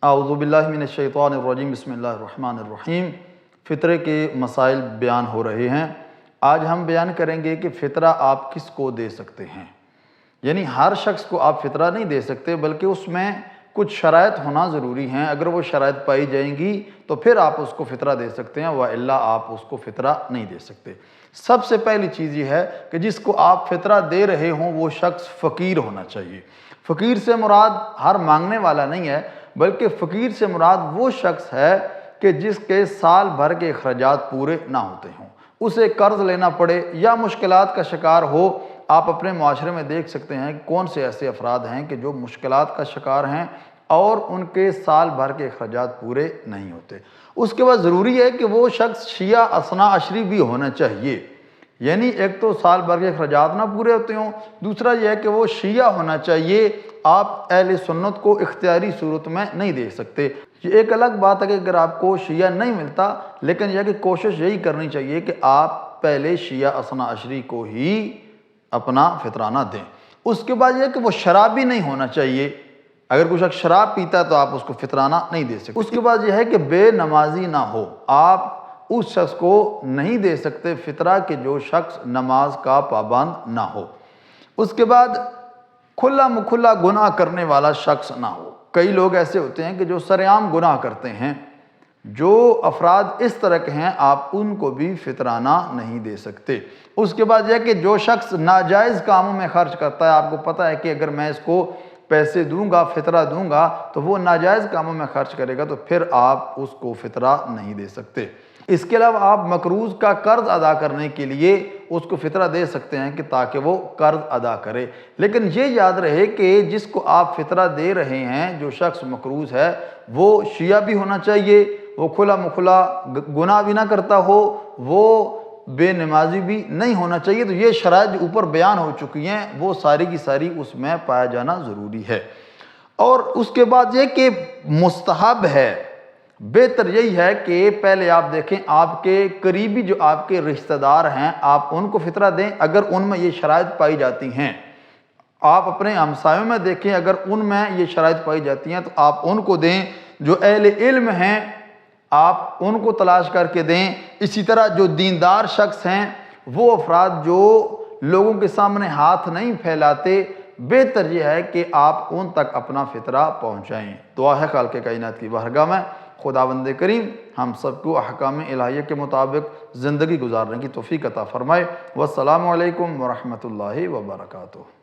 اعوذ باللہ من الشیطان الرجیم، بسم اللہ الرحمن الرحیم۔ فطرے کے مسائل بیان ہو رہے ہیں۔ آج ہم بیان کریں گے کہ فطرہ آپ کس کو دے سکتے ہیں۔ یعنی ہر شخص کو آپ فطرہ نہیں دے سکتے، بلکہ اس میں کچھ شرائط ہونا ضروری ہیں۔ اگر وہ شرائط پائی جائیں گی تو پھر آپ اس کو فطرہ دے سکتے ہیں، وَإِلَّا آپ اس کو فطرہ نہیں دے سکتے۔ سب سے پہلی چیز یہ ہے کہ جس کو آپ فطرہ دے رہے ہوں وہ شخص فقیر ہونا چاہیے۔ فقیر سے مراد ہر مانگنے والا نہیں ہے، بلکہ فقیر سے مراد وہ شخص ہے کہ جس کے سال بھر کے اخراجات پورے نہ ہوتے ہوں، اسے قرض لینا پڑے یا مشکلات کا شکار ہو۔ آپ اپنے معاشرے میں دیکھ سکتے ہیں کون سے ایسے افراد ہیں کہ جو مشکلات کا شکار ہیں اور ان کے سال بھر کے اخراجات پورے نہیں ہوتے۔ اس کے بعد ضروری ہے کہ وہ شخص شیعہ اثنا عشری بھی ہونا چاہیے۔ یعنی ایک تو سال بھر کے اخراجات نہ پورے ہوتے ہوں، دوسرا یہ ہے کہ وہ شیعہ ہونا چاہیے۔ آپ اہل سنت کو اختیاری صورت میں نہیں دے سکتے۔ یہ ایک الگ بات ہے کہ اگر آپ کو شیعہ نہیں ملتا، لیکن یہ کہ کوشش یہی کرنی چاہیے کہ آپ پہلے شیعہ اثنا عشری کو ہی اپنا فطرانہ دیں۔ اس کے بعد یہ کہ وہ شرابی نہیں ہونا چاہیے۔ اگر کوئی شخص شراب پیتا ہے تو آپ اس کو فطرانہ نہیں دے سکتے۔ اس کے بعد یہ ہے کہ بے نمازی نہ ہو۔ آپ اس شخص کو نہیں دے سکتے فطرہ کہ جو شخص نماز کا پابند نہ ہو۔ اس کے بعد کھلا مکھلا گناہ کرنے والا شخص نہ ہو۔ کئی لوگ ایسے ہوتے ہیں کہ جو سرعام گناہ کرتے ہیں۔ جو افراد اس طرح کے ہیں آپ ان کو بھی فطرانہ نہیں دے سکتے۔ اس کے بعد یہ کہ جو شخص ناجائز کاموں میں خرچ کرتا ہے، آپ کو پتہ ہے کہ اگر میں اس کو پیسے دوں گا، فطرہ دوں گا، تو وہ ناجائز کاموں میں خرچ کرے گا، تو پھر آپ اس کو فطرہ نہیں دے سکتے۔ اس کے علاوہ آپ مقروض کا قرض ادا کرنے کے لیے اس کو فطرہ دے سکتے ہیں کہ تاکہ وہ قرض ادا کرے، لیکن یہ یاد رہے کہ جس کو آپ فطرہ دے رہے ہیں، جو شخص مقروض ہے، وہ شیعہ بھی ہونا چاہیے، وہ کھلا مکھلا گناہ بھی نہ کرتا ہو، وہ بے نمازی بھی نہیں ہونا چاہیے۔ تو یہ شرائط جو اوپر بیان ہو چکی ہیں وہ ساری کی ساری اس میں پایا جانا ضروری ہے۔ اور اس کے بعد یہ کہ مستحب ہے، بہتر یہی ہے کہ پہلے آپ دیکھیں آپ کے قریبی جو آپ کے رشتہ دار ہیں آپ ان کو فطرہ دیں۔ اگر ان میں یہ شرائط پائی جاتی ہیں، آپ اپنے ہمسایوں میں دیکھیں، اگر ان میں یہ شرائط پائی جاتی ہیں تو آپ ان کو دیں۔ جو اہل علم ہیں آپ ان کو تلاش کر کے دیں۔ اسی طرح جو دیندار شخص ہیں، وہ افراد جو لوگوں کے سامنے ہاتھ نہیں پھیلاتے، بہتر یہ ہے کہ آپ ان تک اپنا فطرہ پہنچائیں۔ دعا ہے خالق کائنات کی بارگاہ میں خداوند کریم ہم سب کو احکام الہیہ کے مطابق زندگی گزارنے کی توفیق عطا فرمائے۔ والسلام علیکم ورحمۃ اللہ وبرکاتہ۔